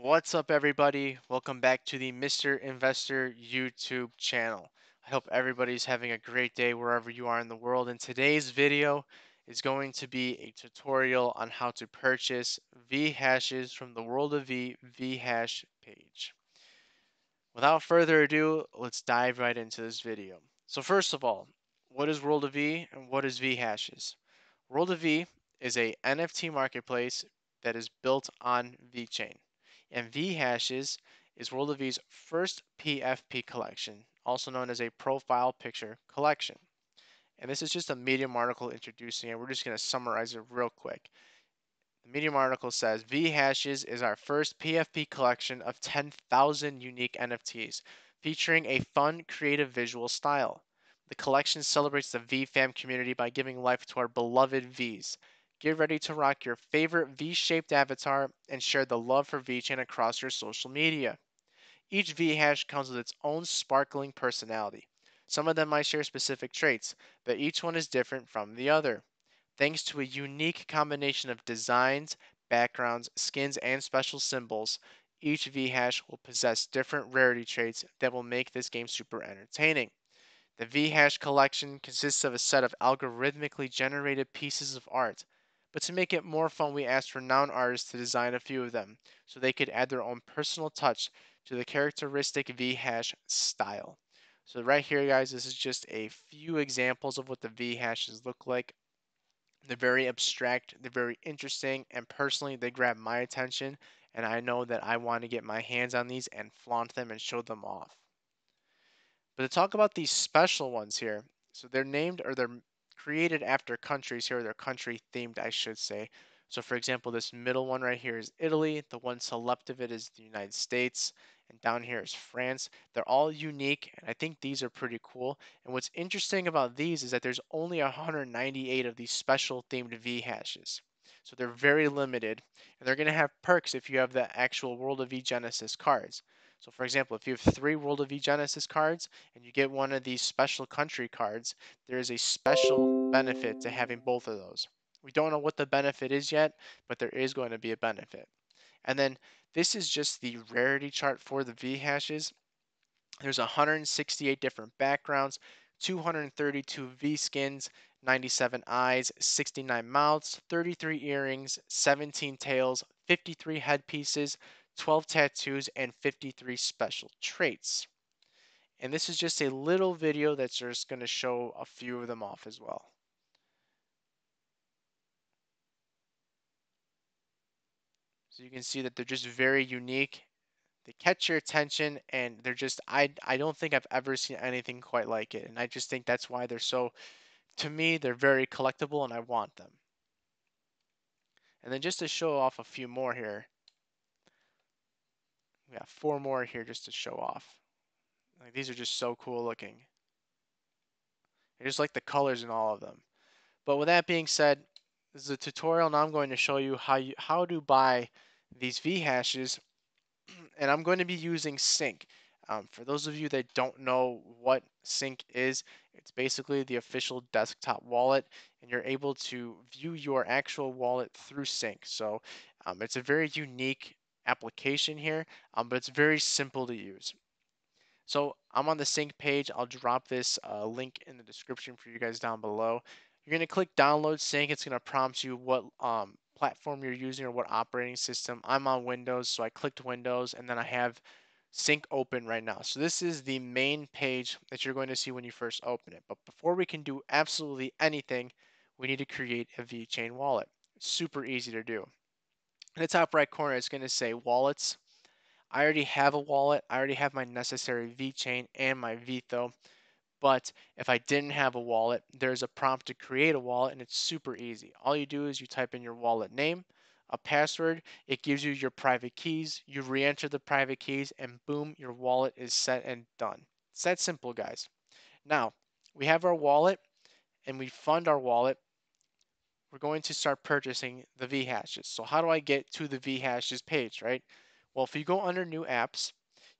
What's up, everybody? Welcome back to the Mr. Investor YouTube channel. I hope everybody's having a great day wherever you are in the world. And today's video is going to be a tutorial on how to purchase VHashes from the WorldofV VHash page. Without further ado, let's dive right into this video. So first of all, what is WorldofV and what is VHashes? WorldofV is a NFT marketplace that is built on VeChain. And VHashes is WorldofV's first PFP collection, also known as a profile picture collection. And this is just a Medium article introducing it. We're just going to summarize it real quick. The Medium article says VHashes is our first PFP collection of 10,000 unique NFTs, featuring a fun, creative visual style. The collection celebrates the V fam community by giving life to our beloved Vs. Get ready to rock your favorite V shaped avatar and share the love for VeChain across your social media. Each VHash comes with its own sparkling personality. Some of them might share specific traits, but each one is different from the other. Thanks to a unique combination of designs, backgrounds, skins, and special symbols, each VHash will possess different rarity traits that will make this game super entertaining. The VHash collection consists of a set of algorithmically generated pieces of art, but to make it more fun, we asked renowned artists to design a few of them so they could add their own personal touch to the characteristic VHash style. So right here, guys, this is just a few examples of what the VHashes look like. They're very abstract, they're very interesting, and personally, they grab my attention. And I know that I want to get my hands on these and flaunt them and show them off. But to talk about these special ones here, so they're named or they're created after countries here, they're country themed, I should say. So, for example, this middle one right here is Italy, the one to the left of it is the United States, and down here is France. They're all unique, and I think these are pretty cool. And what's interesting about these is that there's only 198 of these special themed VHashes. So they're very limited, and they're going to have perks if you have the actual World of V Genesis cards. So, for example, if you have 3 WorldofV Genesis cards and you get one of these special country cards, there is a special benefit to having both of those. We don't know what the benefit is yet, but there is going to be a benefit. And then this is just the rarity chart for the VHashes. There's 168 different backgrounds, 232 V skins, 97 eyes, 69 mouths, 33 earrings, 17 tails, 53 headpieces, 12 tattoos, and 53 special traits. And this is just a little video that's just going to show a few of them off as well. So you can see that they're just very unique. They catch your attention, and they're just I don't think I've ever seen anything quite like it. And I just think that's why they're so, to me, they're very collectible and I want them. And then just to show off a few more here, we got 4 more here just to show off. Like, these are just so cool looking. I just like the colors in all of them. But with that being said, this is a tutorial. Now I'm going to show you how to buy these VHashes, and I'm going to be using Sync. For those of you that don't know what Sync is, it's basically the official desktop wallet, and you're able to view your actual wallet through Sync. So it's a very unique application here, but it's very simple to use. So I'm on the sync page. I'll drop this link in the description for you guys down below. You're going to click download sync. It's going to prompt you what platform you're using or what operating system. I'm on Windows, so I clicked Windows, and then I have sync open right now. So this is the main page that you're going to see when you first open it. But before we can do absolutely anything, we need to create a VeChain wallet. It's super easy to do. In the top right corner, it's going to say wallets. I already have a wallet. I already have my necessary VeChain and my VTHO. But if I didn't have a wallet, there's a prompt to create a wallet, and it's super easy. All you do is you type in your wallet name, a password, it gives you your private keys, you re-enter the private keys, and boom, your wallet is set and done. It's that simple, guys. Now, we have our wallet and we fund our wallet. We're going to start purchasing the VHashes. So how do I get to the VHashes page, right? Well, if you go under new apps,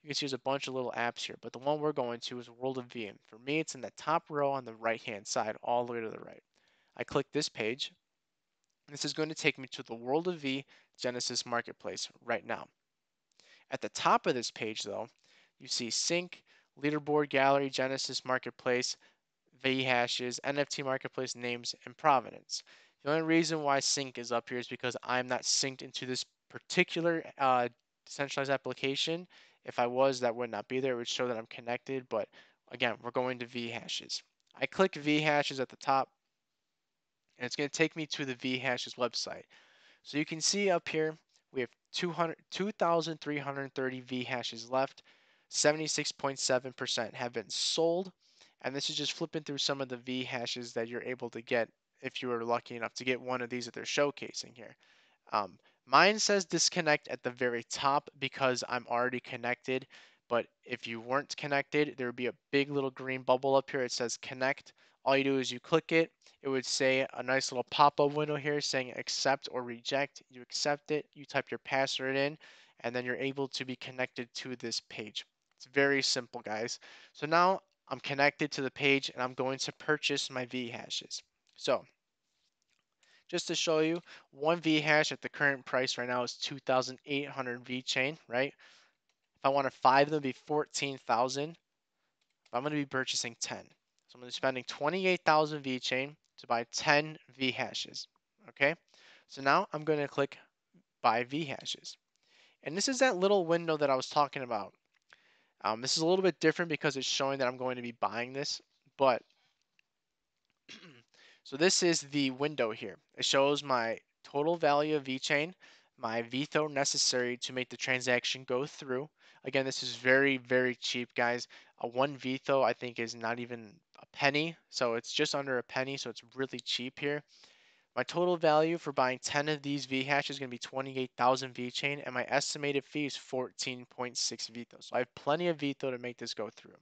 you can see there's a bunch of little apps here, but the one we're going to is WorldofV. And for me, it's in the top row on the right-hand side, all the way to the right. I click this page. This is going to take me to the WorldofV Genesis Marketplace right now. At the top of this page, though, you see Sync, Leaderboard, Gallery, Genesis, Marketplace, VeHashes, NFT Marketplace names, and Provenance. The only reason why Sync is up here is because I'm not synced into this particular decentralized application. If I was, that would not be there. It would show that I'm connected. But again, we're going to VeHashes. I click VeHashes at the top, and it's going to take me to the VeHashes website. So you can see up here, we have 2,330 VeHashes left. 76.7% have been sold. And this is just flipping through some of the VeHashes that you're able to get if you were lucky enough to get one of these that they're showcasing here. Um, Mine says disconnect at the very top because I'm already connected. But if you weren't connected, there would be a big little green bubble up here. It says connect. All you do is you click it. It would say a nice little pop-up window here saying accept or reject. You accept it. You type your password in, and then you're able to be connected to this page. It's very simple, guys. So now I'm connected to the page, and I'm going to purchase my VHashes. So just to show you, one VHash at the current price right now is 2,800 VeChain, right? If I wanted 5 of them, it'd be 14,000. I'm going to be purchasing 10. So I'm going to be spending 28,000 VeChain to buy 10 VeHashes. Okay? So now I'm going to click buy VeHashes. And this is that little window that I was talking about. This is a little bit different because it's showing that I'm going to be buying this, but so this is the window here. It shows my total value of VeChain, my VTHO necessary to make the transaction go through. Again, this is very, very cheap, guys. One VTHO I think is not even a penny, so it's just under a penny, so it's really cheap here. My total value for buying 10 of these VHash is going to be 28,000 VeChain, and my estimated fee is 14.6 VTHO. So I have plenty of VTHO to make this go through.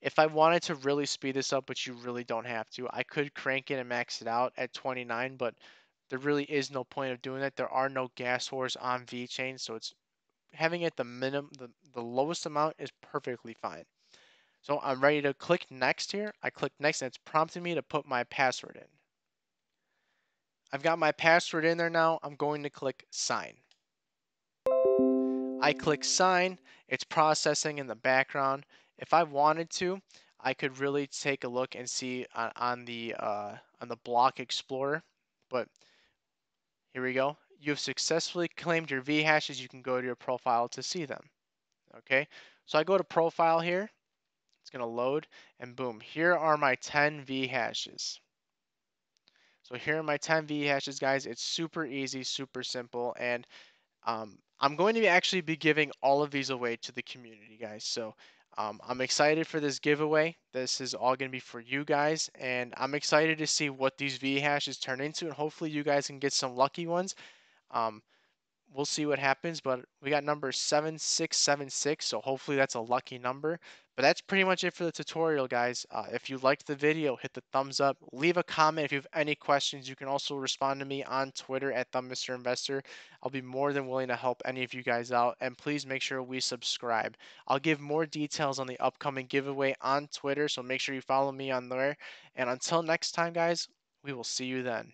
If I wanted to really speed this up, which you really don't have to, I could crank it and max it out at 29, but there really is no point of doing that. There are no gas wars on VeChain, so it's having it the lowest amount is perfectly fine. So I'm ready to click next here. I click next and it's prompting me to put my password in. I've got my password in there now. I'm going to click sign. I click sign, it's processing in the background. If I wanted to, I could really take a look and see on the block explorer. But here we go. You have successfully claimed your VHashes. You can go to your profile to see them. Okay, so I go to profile here. It's gonna load, and boom, here are my 10 VHashes. So here are my 10 VHashes, guys. It's super easy, super simple, and I'm going to actually be giving all of these away to the community, guys. So I'm excited for this giveaway. This is all going to be for you guys, and I'm excited to see what these VHashes turn into, and hopefully you guys can get some lucky ones. Um, we'll see what happens, but we got number 7676, so hopefully that's a lucky number. But that's pretty much it for the tutorial, guys. If you liked the video, hit the thumbs up, leave a comment if you have any questions. You can also respond to me on Twitter at @ThumbMrInvestor. I'll be more than willing to help any of you guys out, and please make sure we subscribe. I'll give more details on the upcoming giveaway on Twitter, so make sure you follow me on there. And until next time, guys, we will see you then.